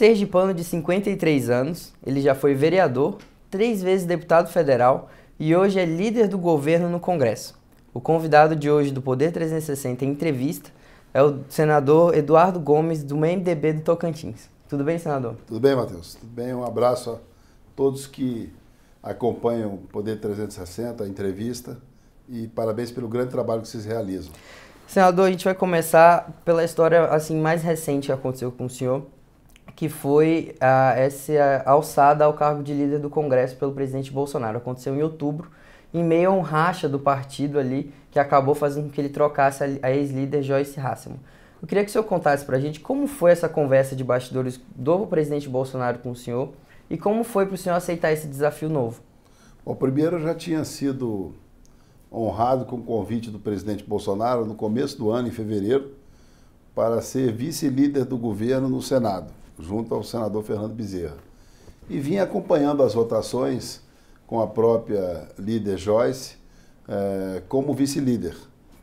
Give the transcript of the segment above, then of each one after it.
sergipano de 53 anos, ele já foi vereador, 3 vezes deputado federal e hoje é líder do governo no Congresso. O convidado de hoje do Poder 360 em entrevista é o senador Eduardo Gomes, do MDB do Tocantins. Tudo bem, senador? Tudo bem, Matheus? Tudo bem? Um abraço a todos que acompanham o Poder 360, a entrevista, e parabéns pelo grande trabalho que vocês realizam. Senador, a gente vai começar pela história assim mais recente que aconteceu com o senhor, que foi essa alçada ao cargo de líder do Congresso pelo presidente Bolsonaro. Aconteceu em outubro, em meio a um racha do partido ali, que acabou fazendo com que ele trocasse a ex-líder Joyce Hasselmann. Eu queria que o senhor contasse pra gente como foi essa conversa de bastidores do presidente Bolsonaro com o senhor e como foi para o senhor aceitar esse desafio novo. Bom, primeiro, eu já tinha sido honrado com o convite do presidente Bolsonaro no começo do ano, em fevereiro, para ser vice-líder do governo no Senado, junto ao senador Fernando Bezerra. E vim acompanhando as votações com a própria líder Joyce como vice-líder.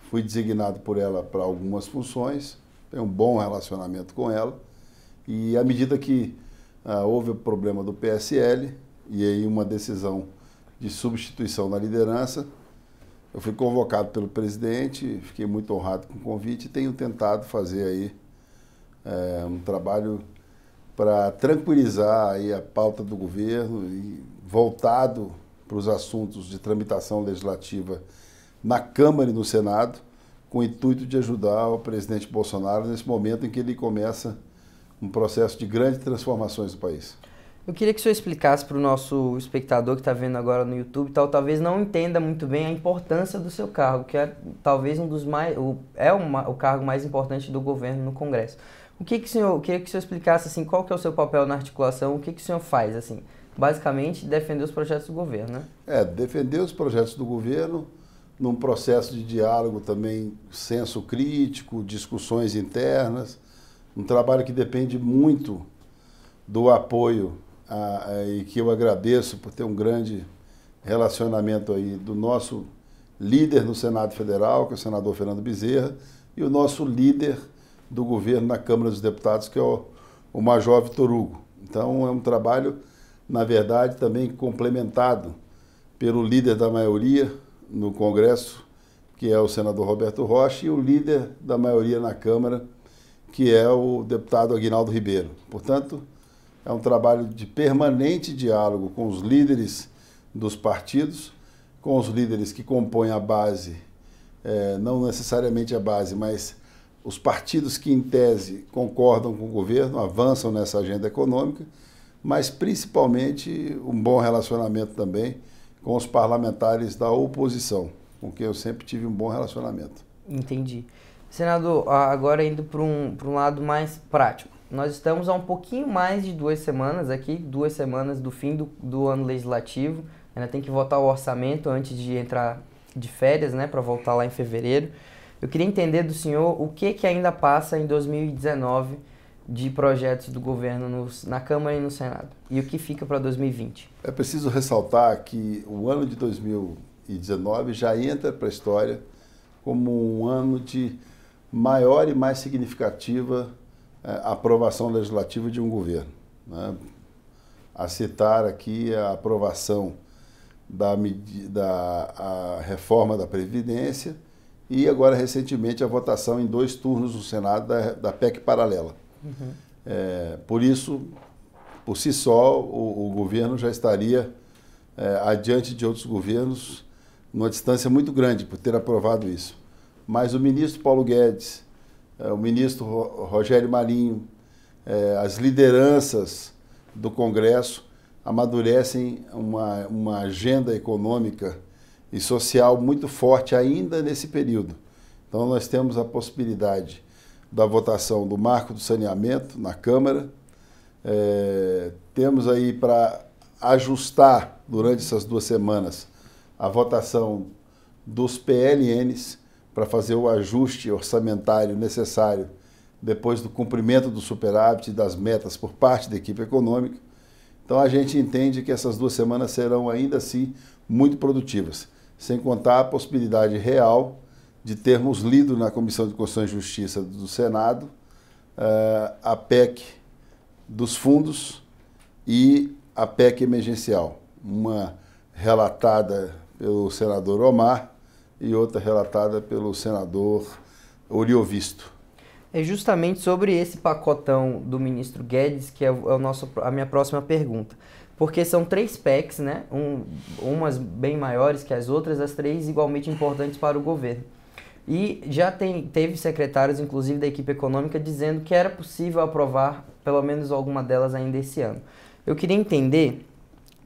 Fui designado por ela para algumas funções, tenho um bom relacionamento com ela, e à medida que houve o problema do PSL e aí uma decisão de substituição na liderança, eu fui convocado pelo presidente, fiquei muito honrado com o convite e tenho tentado fazer aí um trabalho para tranquilizar aí a pauta do governo e voltado para os assuntos de tramitação legislativa na Câmara e no Senado, com o intuito de ajudar o presidente Bolsonaro nesse momento em que ele começa um processo de grandes transformações no país. Eu queria que o senhor explicasse para o nosso espectador que está vendo agora no YouTube, talvez não entenda muito bem a importância do seu cargo, que é talvez um dos mais, o cargo mais importante do governo no Congresso. Eu queria que o senhor explicasse assim, qual que é o seu papel na articulação, o que o senhor faz, assim, basicamente defender os projetos do governo, né? Defender os projetos do governo num processo de diálogo também, senso crítico, discussões internas, um trabalho que depende muito do apoio e que eu agradeço por ter um grande relacionamento aí do nosso líder no Senado Federal, que é o senador Fernando Bezerra, e o nosso líder do governo na Câmara dos Deputados, que é o Major Vitor Hugo. Então é um trabalho, na verdade, também complementado pelo líder da maioria no Congresso, que é o senador Roberto Rocha, e o líder da maioria na Câmara, que é o deputado Aguinaldo Ribeiro. Portanto, é um trabalho de permanente diálogo com os líderes dos partidos, com os líderes que compõem a base, não necessariamente a base, mas os partidos que, em tese, concordam com o governo, avançam nessa agenda econômica, mas principalmente um bom relacionamento também com os parlamentares da oposição, com quem eu sempre tive um bom relacionamento. Entendi. Senador, agora indo para um lado mais prático. Nós estamos há um pouquinho mais de 2 semanas aqui, 2 semanas do fim do ano legislativo. Ainda tem que votar o orçamento antes de entrar de férias, né, para voltar lá em fevereiro. Eu queria entender do senhor o que ainda passa em 2019 de projetos do governo na Câmara e no Senado, e o que fica para 2020. É preciso ressaltar que o ano de 2019 já entra para a história como um ano de maior e mais significativa aprovação legislativa de um governo, né? A citar aqui a aprovação da reforma da Previdência e agora recentemente a votação em 2 turnos no Senado da PEC paralela. Uhum. Por isso, por si só, o governo já estaria adiante de outros governos numa distância muito grande por ter aprovado isso. Mas o ministro Paulo Guedes, o ministro Rogério Marinho, as lideranças do Congresso amadurecem uma agenda econômica e social muito forte ainda nesse período. Então nós temos a possibilidade da votação do marco do saneamento na Câmara, temos aí para ajustar durante essas 2 semanas a votação dos PLNs para fazer o ajuste orçamentário necessário depois do cumprimento do superávit e das metas por parte da equipe econômica. Então a gente entende que essas 2 semanas serão ainda assim muito produtivas, sem contar a possibilidade real de termos lido na Comissão de Constituição e Justiça do Senado a PEC dos fundos e a PEC emergencial, uma relatada pelo senador Omar e outra relatada pelo senador Oriovisto. É justamente sobre esse pacotão do ministro Guedes que é a minha próxima pergunta. Porque são 3 PECs, né? Umas bem maiores que as outras, as 3 igualmente importantes para o governo. E já teve secretários, inclusive da equipe econômica, dizendo que era possível aprovar pelo menos alguma delas ainda esse ano. Eu queria entender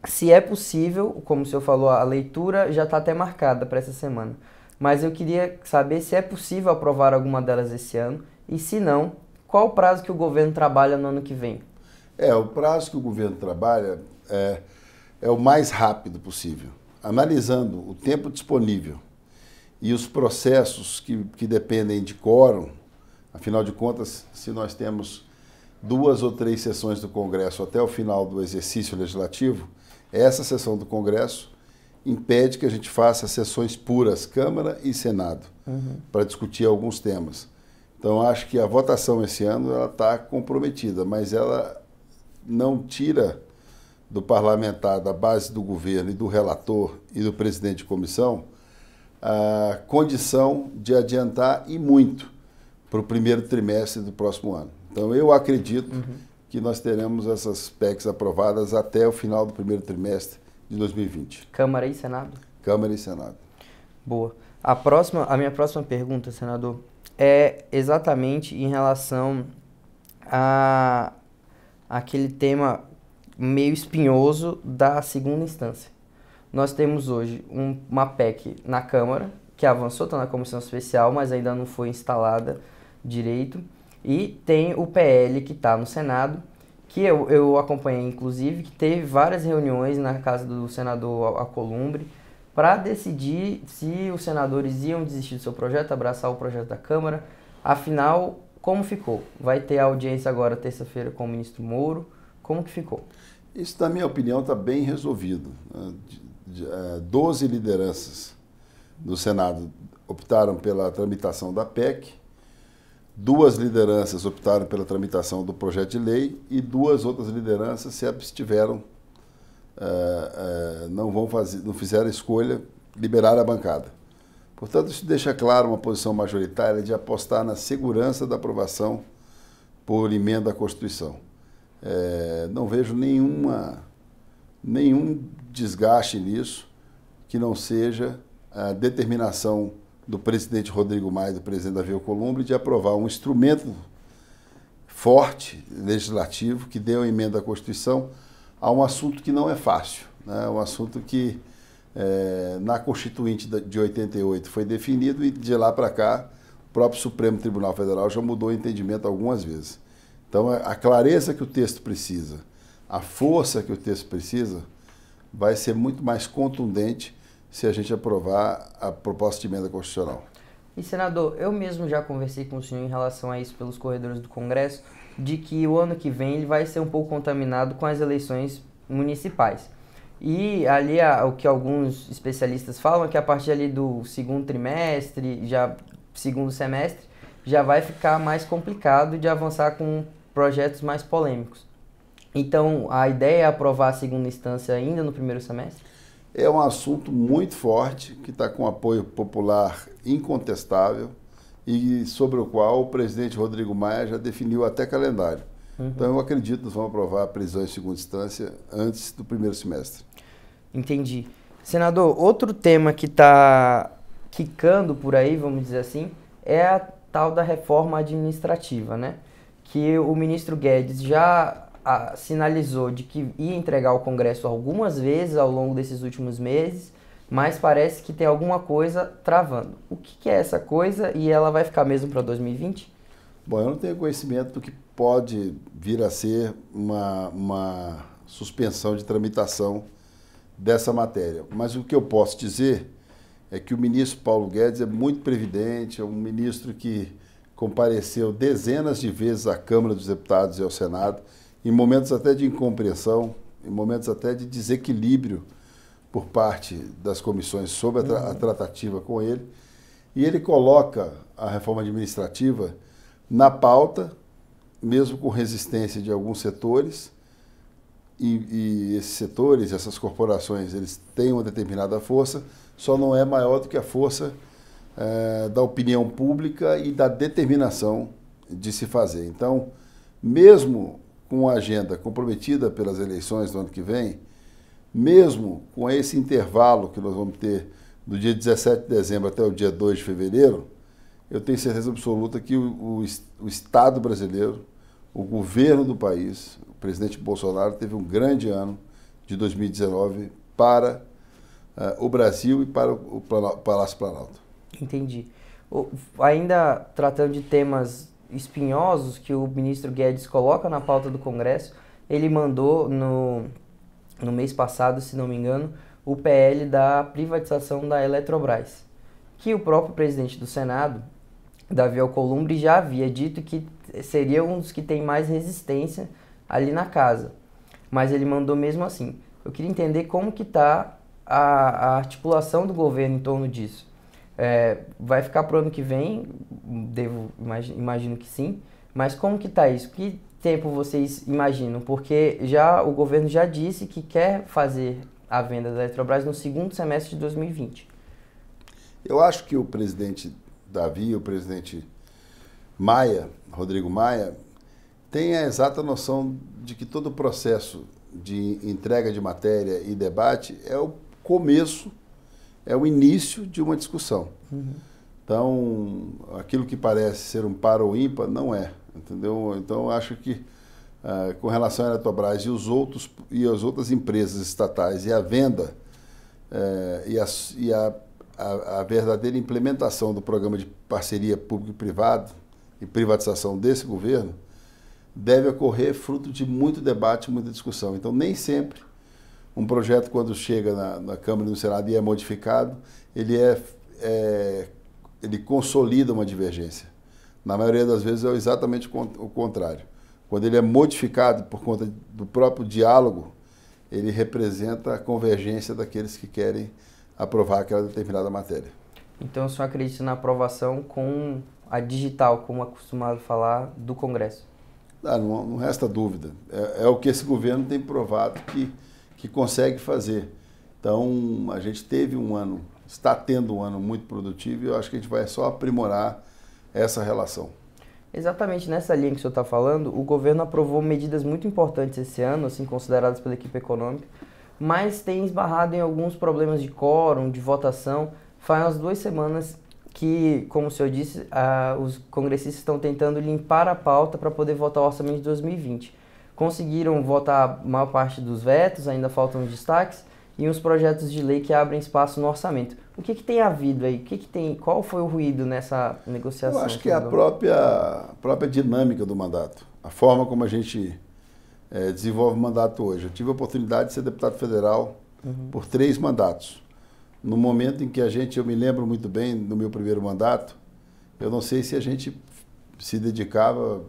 se é possível, como o senhor falou, a leitura já está até marcada para essa semana. Mas eu queria saber se é possível aprovar alguma delas esse ano e, se não, qual o prazo que o governo trabalha no ano que vem? O prazo que o governo trabalha é o mais rápido possível, analisando o tempo disponível e os processos que dependem de quórum. Afinal de contas, se nós temos 2 ou 3 sessões do Congresso até o final do exercício legislativo, essa sessão do Congresso impede que a gente faça sessões puras, Câmara e Senado, para discutir alguns temas. Então, acho que a votação esse ano está comprometida, mas ela não tira do parlamentar, da base do governo e do relator e do presidente de comissão a condição de adiantar e muito para o primeiro trimestre do próximo ano. Então, eu acredito que nós teremos essas PECs aprovadas até o final do primeiro trimestre de 2020. Câmara e Senado? Câmara e Senado. Boa. A minha próxima pergunta, senador, é exatamente em relação a aquele tema meio espinhoso da segunda instância. Nós temos hoje uma PEC na Câmara, que avançou, está na comissão especial, mas ainda não foi instalada direito. E tem o PL que está no Senado, que eu acompanhei, inclusive, que teve várias reuniões na casa do senador Alcolumbre para decidir se os senadores iam desistir do seu projeto, abraçar o projeto da Câmara. Afinal, como ficou? Vai ter audiência agora terça-feira com o ministro Moro. Como que ficou? Isso, na minha opinião, está bem resolvido. 12 lideranças do Senado optaram pela tramitação da PEC, 2 lideranças optaram pela tramitação do projeto de lei e 2 outras lideranças se abstiveram, não fizeram a escolha, liberaram a bancada. Portanto, isso deixa claro uma posição majoritária de apostar na segurança da aprovação por emenda à Constituição. Não vejo nenhum desgaste nisso que não seja a determinação do presidente Rodrigo Maia e do presidente Davi Alcolumbre de aprovar um instrumento forte, legislativo, que dê uma emenda à Constituição a um assunto que não é fácil, né? Um assunto que na Constituinte de 88 foi definido e de lá para cá o próprio Supremo Tribunal Federal já mudou o entendimento algumas vezes. Então, a clareza que o texto precisa, a força que o texto precisa, vai ser muito mais contundente se a gente aprovar a proposta de emenda constitucional. E, senador, eu mesmo já conversei com o senhor em relação a isso pelos corredores do Congresso, de que o ano que vem ele vai ser um pouco contaminado com as eleições municipais. E ali o que alguns especialistas falam é que a partir ali do segundo trimestre, segundo semestre, já vai ficar mais complicado de avançar com projetos mais polêmicos. Então, a ideia é aprovar a segunda instância ainda no primeiro semestre? É um assunto muito forte, que está com apoio popular incontestável e sobre o qual o presidente Rodrigo Maia já definiu até calendário. Então, eu acredito que nós vamos aprovar a prisão em segunda instância antes do primeiro semestre. Entendi. Senador, outro tema que está quicando por aí, vamos dizer assim, é a tal da reforma administrativa, né? Que o ministro Guedes já sinalizou de que ia entregar ao Congresso algumas vezes ao longo desses últimos meses, mas parece que tem alguma coisa travando. O que é essa coisa e ela vai ficar mesmo para 2020? Bom, eu não tenho conhecimento do que pode vir a ser uma suspensão de tramitação dessa matéria, mas o que eu posso dizer é que o ministro Paulo Guedes é muito previdente, é um ministro que compareceu dezenas de vezes à Câmara dos Deputados e ao Senado, em momentos até de incompreensão, em momentos até de desequilíbrio por parte das comissões sobre a tratativa com ele, e ele coloca a reforma administrativa na pauta, mesmo com resistência de alguns setores, e esses setores, essas corporações, eles têm uma determinada força, só não é maior do que a força da opinião pública e da determinação de se fazer. Então, mesmo com a agenda comprometida pelas eleições do ano que vem, mesmo com esse intervalo que nós vamos ter do dia 17 de dezembro até o dia 2 de fevereiro, eu tenho certeza absoluta que o Estado brasileiro, o governo do país, o presidente Bolsonaro teve um grande ano de 2019 para o Brasil e para o Palácio Planalto. Entendi. Ainda tratando de temas espinhosos que o ministro Guedes coloca na pauta do Congresso, ele mandou no mês passado, se não me engano, o PL da privatização da Eletrobras, que o próprio presidente do Senado, Davi Alcolumbre, já havia dito que seria um dos que tem mais resistência ali na casa. Mas ele mandou mesmo assim. Eu queria entender como que está a articulação do governo em torno disso. Vai ficar para o ano que vem, imagino que sim, mas como que está isso? Que tempo vocês imaginam? Porque o governo já disse que quer fazer a venda da Eletrobras no segundo semestre de 2020. Eu acho que o presidente Davi, o presidente Rodrigo Maia, tem a exata noção de que todo o processo de entrega de matéria e debate é o começo, é o início de uma discussão. Uhum. Então, aquilo que parece ser um par ou ímpar, não é, entendeu? Então, acho que com relação à Eletrobras e as outras empresas estatais e a venda e a verdadeira implementação do programa de parceria público-privado e privatização desse governo deve ocorrer fruto de muito debate, muita discussão. Então, nem sempre um projeto, quando chega na Câmara e no Senado e é modificado, ele consolida uma divergência. Na maioria das vezes é exatamente o contrário. Quando ele é modificado por conta do próprio diálogo, ele representa a convergência daqueles que querem aprovar aquela determinada matéria. Então, o senhor acredita na aprovação com a digital, como é acostumado falar, do Congresso? Não resta dúvida. É o que esse governo tem provado que consegue fazer. Então, a gente está tendo um ano muito produtivo e eu acho que a gente vai só aprimorar essa relação. Exatamente nessa linha que o senhor está falando, o governo aprovou medidas muito importantes esse ano, assim, consideradas pela equipe econômica, mas tem esbarrado em alguns problemas de quórum, de votação. Faz umas 2 semanas que, como o senhor disse, os congressistas estão tentando limpar a pauta para poder votar o orçamento de 2020. Conseguiram votar a maior parte dos vetos, ainda faltam os destaques, e uns projetos de lei que abrem espaço no orçamento. O que tem havido aí? Qual foi o ruído nessa negociação? Eu acho que é a própria dinâmica do mandato, a forma como a gente desenvolve o mandato hoje. Eu tive a oportunidade de ser deputado federal por 3 mandatos. No momento em que eu me lembro muito bem do meu primeiro mandato, eu não sei se a gente se dedicava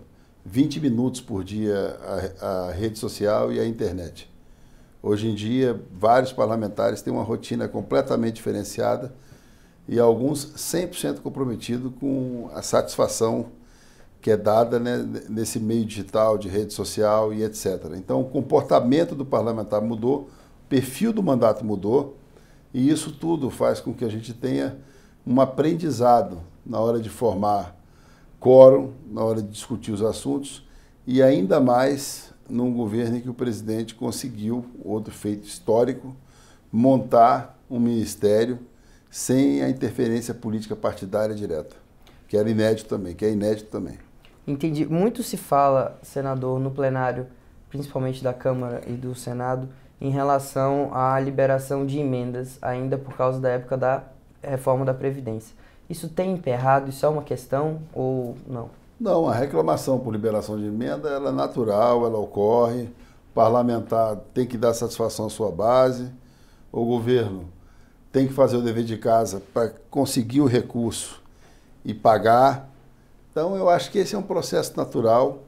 20 minutos por dia à rede social e à internet. Hoje em dia, vários parlamentares têm uma rotina completamente diferenciada e alguns 100% comprometidos com a satisfação que é dada, né, nesse meio digital, de rede social e etc. Então, o comportamento do parlamentar mudou, o perfil do mandato mudou e isso tudo faz com que a gente tenha um aprendizado na hora de formar quórum, na hora de discutir os assuntos e ainda mais num governo em que o presidente conseguiu, outro feito histórico, montar um ministério sem a interferência política partidária direta, que é inédito também. Entendi. Muito se fala, senador, no plenário, principalmente da Câmara e do Senado, em relação à liberação de emendas, ainda por causa da época da reforma da Previdência. Isso tem emperrado? Isso é uma questão ou não? Não, a reclamação por liberação de emenda ela é natural, ela ocorre, o parlamentar tem que dar satisfação à sua base, o governo tem que fazer o dever de casa para conseguir o recurso e pagar. Então, eu acho que esse é um processo natural,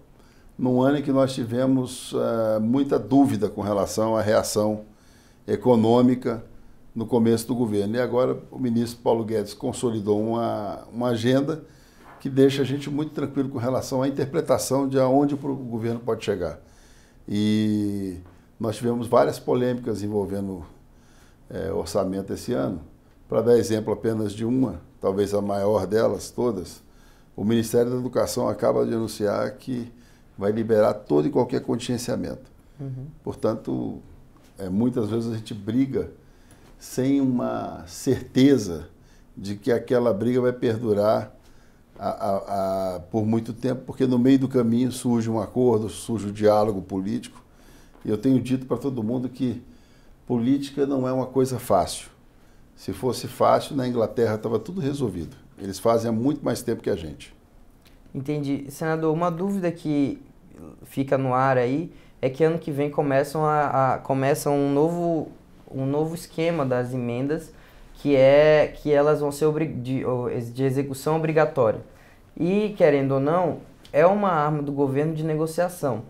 num ano em que nós tivemos muita dúvida com relação à reação econômica no começo do governo. E agora o ministro Paulo Guedes consolidou uma agenda que deixa a gente muito tranquilo com relação à interpretação de aonde o governo pode chegar. E nós tivemos várias polêmicas envolvendo orçamento esse ano. Para dar exemplo apenas de uma, talvez a maior delas todas, o Ministério da Educação acaba de anunciar que vai liberar todo e qualquer contingenciamento. Portanto, muitas vezes a gente briga sem uma certeza de que aquela briga vai perdurar por muito tempo, porque no meio do caminho surge um acordo, surge um diálogo político. E eu tenho dito para todo mundo que política não é uma coisa fácil. Se fosse fácil, na Inglaterra estava tudo resolvido. Eles fazem há muito mais tempo que a gente. Entendi. Senador, uma dúvida que fica no ar aí é que ano que vem começa um novo esquema das emendas, que elas vão ser de execução obrigatória. E, querendo ou não, é uma arma do governo de negociação.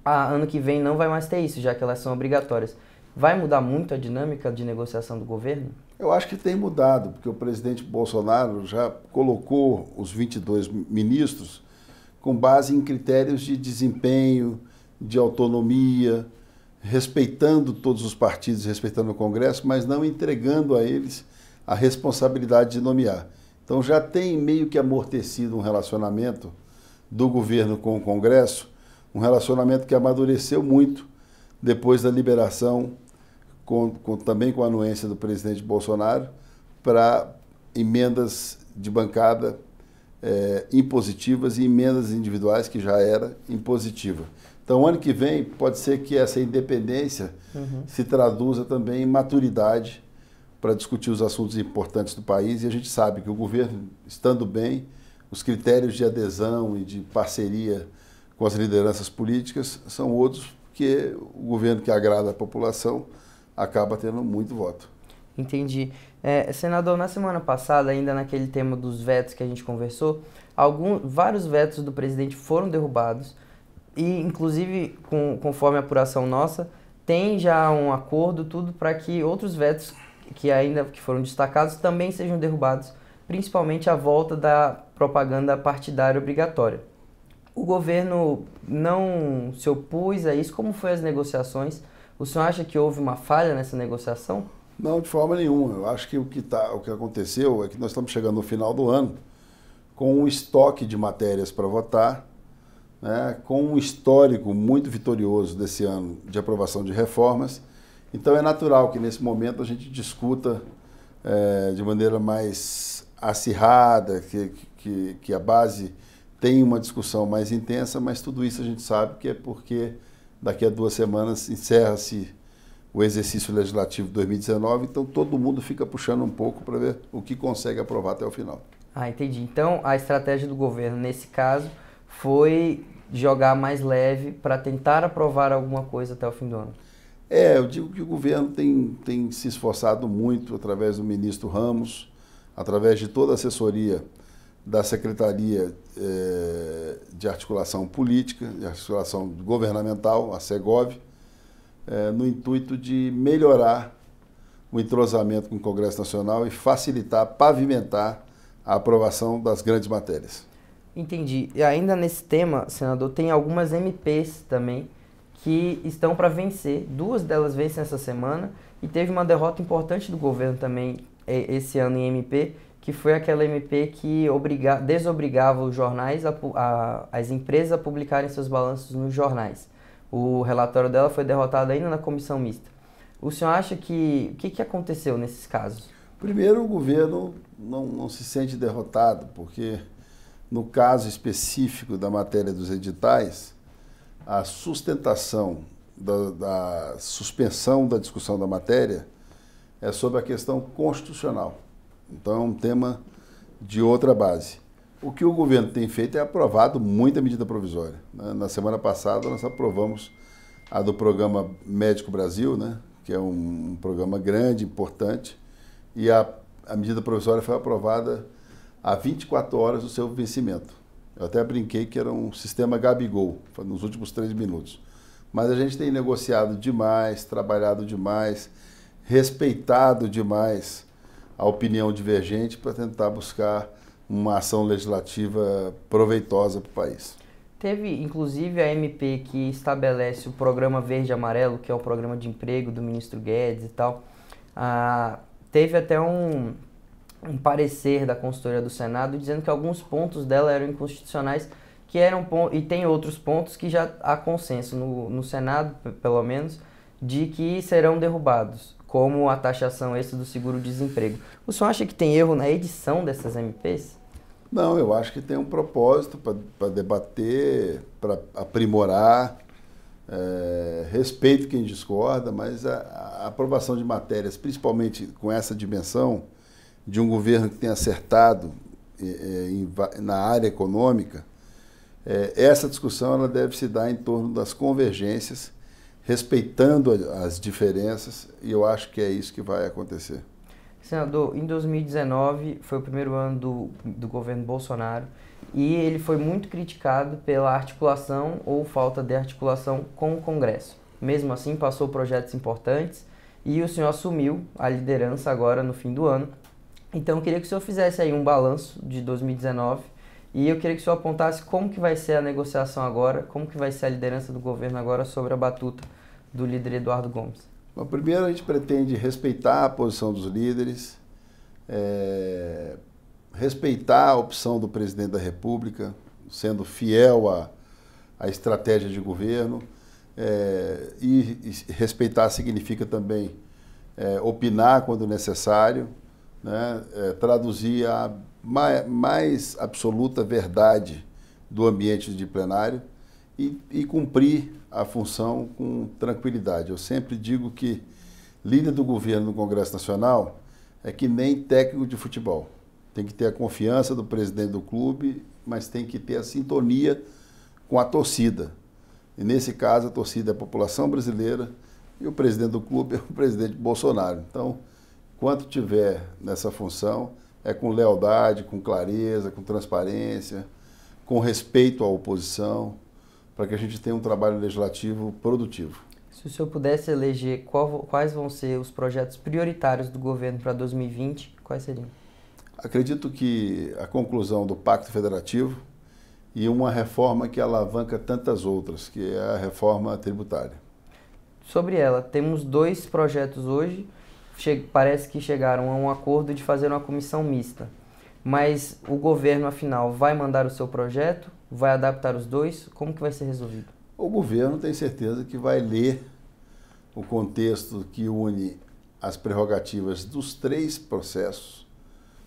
Ano que vem não vai mais ter isso, já que elas são obrigatórias. Vai mudar muito a dinâmica de negociação do governo? Eu acho que tem mudado, porque o presidente Bolsonaro já colocou os 22 ministros com base em critérios de desempenho, de autonomia, respeitando todos os partidos, respeitando o Congresso, mas não entregando a eles a responsabilidade de nomear. Então já tem meio que amortecido um relacionamento do governo com o Congresso, um relacionamento que amadureceu muito depois da liberação, também com a anuência do presidente Bolsonaro, para emendas de bancada impositivas e emendas individuais, que já era impositiva. Então, ano que vem, pode ser que essa independência se traduza também em maturidade para discutir os assuntos importantes do país, e a gente sabe que o governo, estando bem, os critérios de adesão e de parceria com as lideranças políticas são outros, porque o governo que agrada a população acaba tendo muito voto. Entendi. Senador, na semana passada, ainda naquele tema dos vetos que a gente conversou, vários vetos do presidente foram derrubados e, inclusive, conforme a apuração nossa, tem já um acordo, tudo para que outros vetos que foram destacados também sejam derrubados, principalmente a volta da propaganda partidária obrigatória. O governo não se opôs a isso. Como foi as negociações? O senhor acha que houve uma falha nessa negociação? Não, de forma nenhuma. Eu acho que o que aconteceu é que nós estamos chegando no final do ano com um estoque de matérias para votar, né, com um histórico muito vitorioso desse ano de aprovação de reformas. Então é natural que nesse momento a gente discuta de maneira mais acirrada, que a base tem uma discussão mais intensa, mas tudo isso a gente sabe que é porque daqui a 2 semanas encerra-se o exercício legislativo 2019, então todo mundo fica puxando um pouco para ver o que consegue aprovar até o final. Entendi. Então a estratégia do governo nesse caso foi jogar mais leve para tentar aprovar alguma coisa até o fim do ano. Eu digo que o governo tem se esforçado muito através do ministro Ramos, através de toda a assessoria da Secretaria de Articulação Política, de Articulação Governamental, a Segov, no intuito de melhorar o entrosamento com o Congresso Nacional e facilitar, pavimentar a aprovação das grandes matérias. Entendi. E ainda nesse tema, senador, tem algumas MPs também que estão para vencer. 2 delas vencem essa semana e teve uma derrota importante do governo também esse ano em MP, que foi aquela MP que desobrigava os jornais, as empresas a publicarem seus balanços nos jornais. O relatório dela foi derrotado ainda na comissão mista. O senhor acha o que aconteceu nesses casos? Primeiro, o governo não se sente derrotado, porque no caso específico da matéria dos editais, a sustentação da suspensão da discussão da matéria é sobre a questão constitucional. Então é um tema de outra base. O que o governo tem feito é aprovado muita medida provisória, né? Na semana passada nós aprovamos a do programa Médico Brasil, né? Que é um programa grande, importante, e a medida provisória foi aprovada há 24 horas do seu vencimento. Eu até brinquei que era um sistema Gabigol, nos últimos 3 minutos. Mas a gente tem negociado demais, trabalhado demais, respeitado demais a opinião divergente para tentar buscar uma ação legislativa proveitosa para o país. Teve, inclusive, a MP que estabelece o programa Verde e Amarelo, que é o programa de emprego do ministro Guedes e tal. Teve até um parecer da consultoria do Senado dizendo que alguns pontos dela eram inconstitucionais, e tem outros pontos que já há consenso no Senado, pelo menos, de que serão derrubados, como a taxação extra do seguro-desemprego. O senhor acha que tem erro na edição dessas MPs? Não, eu acho que tem um propósito para debater, para aprimorar, respeito quem discorda, mas a aprovação de matérias, principalmente com essa dimensão de um governo que tem acertado na área econômica, essa discussão ela deve se dar em torno das convergências, respeitando as diferenças, e eu acho que é isso que vai acontecer. Senador, em 2019 foi o primeiro ano do governo Bolsonaro e ele foi muito criticado pela articulação ou falta de articulação com o Congresso. Mesmo assim, passou projetos importantes e o senhor assumiu a liderança agora no fim do ano. Então, eu queria que o senhor fizesse aí um balanço de 2019 e eu queria que o senhor apontasse como que vai ser a negociação agora, como que vai ser a liderança do governo agora sobre a batuta do líder Eduardo Gomes. Bom, primeiro, a gente pretende respeitar a posição dos líderes, respeitar a opção do presidente da República, sendo fiel à estratégia de governo, e respeitar significa também opinar quando necessário, né, traduzir a mais absoluta verdade do ambiente de plenário e cumprir a função com tranquilidade. Eu sempre digo que líder do governo no Congresso Nacional é que nem técnico de futebol. Tem que ter a confiança do presidente do clube, mas tem que ter a sintonia com a torcida. E nesse caso, a torcida é a população brasileira e o presidente do clube é o presidente Bolsonaro. Então, enquanto tiver nessa função, é com lealdade, com clareza, com transparência, com respeito à oposição, para que a gente tenha um trabalho legislativo produtivo. Se o senhor pudesse eleger quais vão ser os projetos prioritários do governo para 2020, quais seriam? Acredito que a conclusão do Pacto Federativo e uma reforma que alavanca tantas outras, que é a reforma tributária. Sobre ela, temos 2 projetos hoje, parece que chegaram a um acordo de fazer uma comissão mista. Mas o governo, afinal, vai mandar o seu projeto? Vai adaptar os 2? Como que vai ser resolvido? O governo tem certeza que vai ler o contexto que une as prerrogativas dos 3 processos,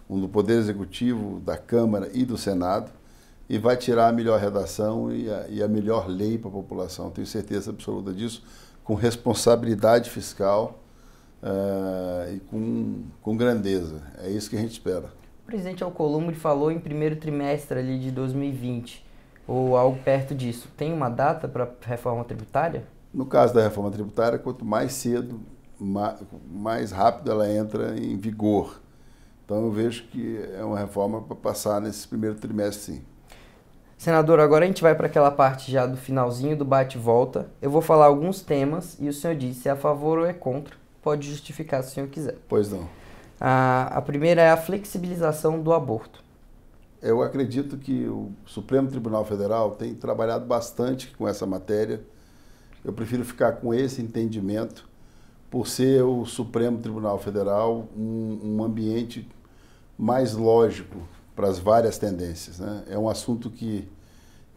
um do Poder Executivo, da Câmara e do Senado, e vai tirar a melhor redação e a melhor lei para a população. Tenho certeza absoluta disso, com responsabilidade fiscal e com grandeza. É isso que a gente espera. O presidente Alcolumbre falou em primeiro trimestre ali de 2020, ou algo perto disso. Tem uma data para a reforma tributária? No caso da reforma tributária, quanto mais cedo, mais rápido ela entra em vigor. Então eu vejo que é uma reforma para passar nesse primeiro trimestre, sim. Senador, agora a gente vai para aquela parte já do finalzinho do bate-volta. Eu vou falar alguns temas e o senhor diz se é a favor ou é contra. Pode justificar se o senhor quiser. Pois não. A primeira é a flexibilização do aborto. Eu acredito que o Supremo Tribunal Federal tem trabalhado bastante com essa matéria. Eu prefiro ficar com esse entendimento, por ser o Supremo Tribunal Federal um ambiente mais lógico para as várias tendências, né? É um assunto que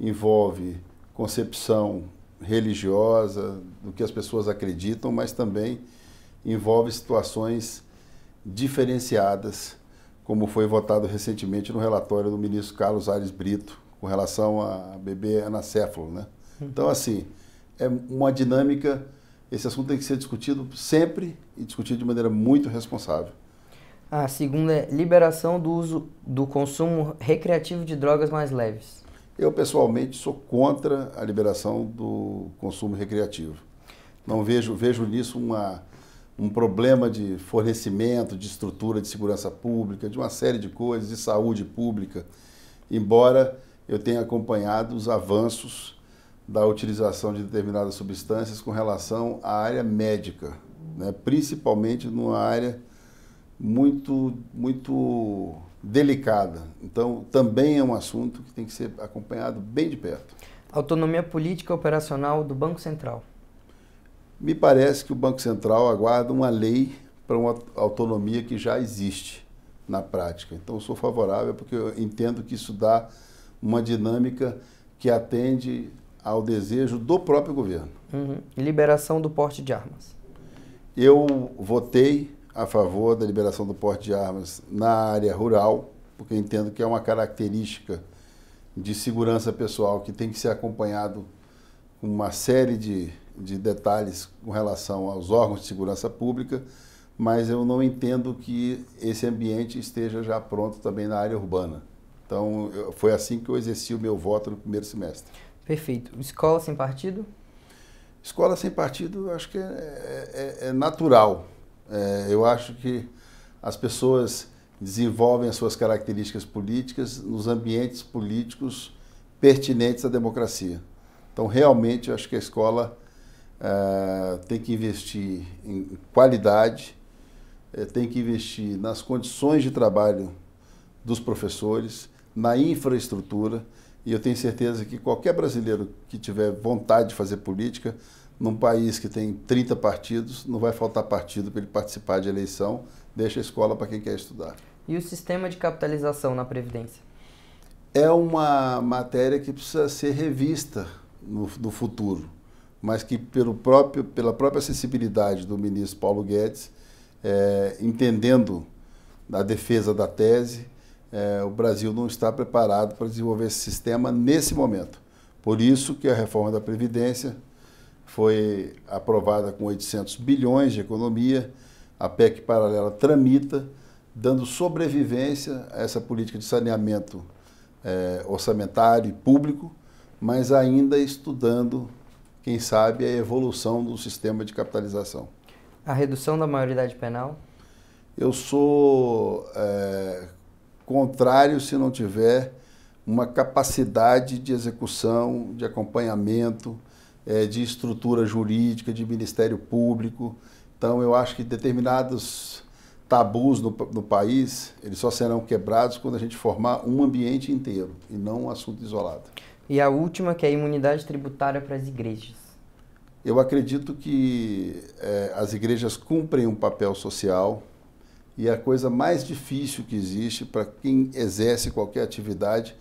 envolve concepção religiosa, do que as pessoas acreditam, mas também envolve situações diferenciadas, como foi votado recentemente no relatório do ministro Carlos Aires Brito, com relação a bebê anacéfalo, né? Então, assim, é uma dinâmica, esse assunto tem que ser discutido sempre e discutido de maneira muito responsável. A segunda é liberação do uso do consumo recreativo de drogas mais leves. Eu, pessoalmente, sou contra a liberação do consumo recreativo. Não vejo nisso um problema de fornecimento, de estrutura de segurança pública, de uma série de coisas, de saúde pública, embora eu tenha acompanhado os avanços da utilização de determinadas substâncias com relação à área médica, né? Principalmente numa área muito delicada. Então, também é um assunto que tem que ser acompanhado bem de perto. Autonomia política operacional do Banco Central. Me parece que o Banco Central aguarda uma lei para uma autonomia que já existe na prática. Então, eu sou favorável porque eu entendo que isso dá uma dinâmica que atende ao desejo do próprio governo. Liberação do porte de armas. Eu votei a favor da liberação do porte de armas na área rural, porque entendo que é uma característica de segurança pessoal que tem que ser acompanhado com uma série de detalhes com relação aos órgãos de segurança pública, mas eu não entendo que esse ambiente esteja já pronto também na área urbana. Então, foi assim que eu exerci o meu voto no primeiro semestre. Perfeito. Escola sem partido? Escola sem partido, eu acho que é natural. Eu acho que as pessoas desenvolvem as suas características políticas nos ambientes políticos pertinentes à democracia. Então, realmente, eu acho que a escola tem que investir em qualidade, tem que investir nas condições de trabalho dos professores, na infraestrutura, e eu tenho certeza que qualquer brasileiro que tiver vontade de fazer política, num país que tem 30 partidos, não vai faltar partido para ele participar de eleição, deixa a escola para quem quer estudar. E o sistema de capitalização na Previdência? É uma matéria que precisa ser revista no futuro, mas que pela própria acessibilidade do ministro Paulo Guedes, entendendo a defesa da tese, o Brasil não está preparado para desenvolver esse sistema nesse momento. Por isso que a reforma da Previdência foi aprovada com 800 bilhões de economia, a PEC paralela tramita, dando sobrevivência a essa política de saneamento orçamentário e público, mas ainda estudando, quem sabe, a evolução do sistema de capitalização. A redução da maioridade penal? Eu sou contrário se não tiver uma capacidade de execução, de acompanhamento, de estrutura jurídica, de Ministério Público. Então, eu acho que determinados tabus no país, eles só serão quebrados quando a gente formar um ambiente inteiro e não um assunto isolado. E a última, que é a imunidade tributária para as igrejas. Eu acredito que as igrejas cumprem um papel social e a coisa mais difícil que existe para quem exerce qualquer atividade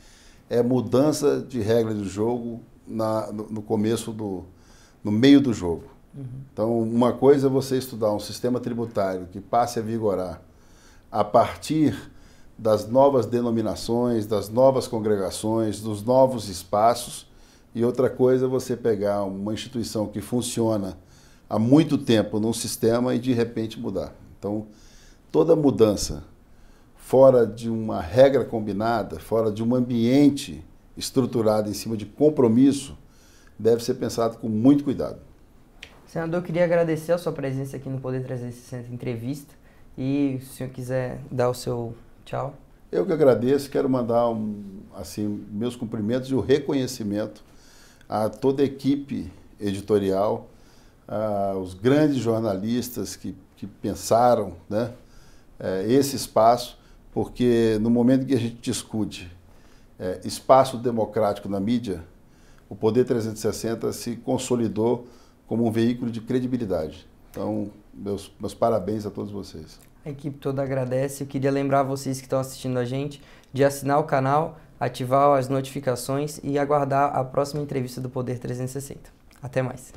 é mudança de regra do jogo no começo, no meio do jogo. Então, uma coisa é você estudar um sistema tributário que passe a vigorar a partir das novas denominações, das novas congregações, dos novos espaços, e outra coisa é você pegar uma instituição que funciona há muito tempo num sistema e de repente mudar. Então, toda mudança fora de uma regra combinada, fora de um ambiente estruturado em cima de compromisso, deve ser pensado com muito cuidado. Senador, eu queria agradecer a sua presença aqui no Poder 360 Entrevista e se o senhor quiser dar o seu tchau. Eu que agradeço, quero mandar meus cumprimentos e o reconhecimento a toda a equipe editorial, aos grandes jornalistas que pensaram, né, esse espaço, porque no momento que a gente discute espaço democrático na mídia, o Poder 360 se consolidou como um veículo de credibilidade. Então, meus parabéns a todos vocês. A equipe toda agradece. Eu queria lembrar vocês que estão assistindo a gente de assinar o canal, ativar as notificações e aguardar a próxima entrevista do Poder 360. Até mais.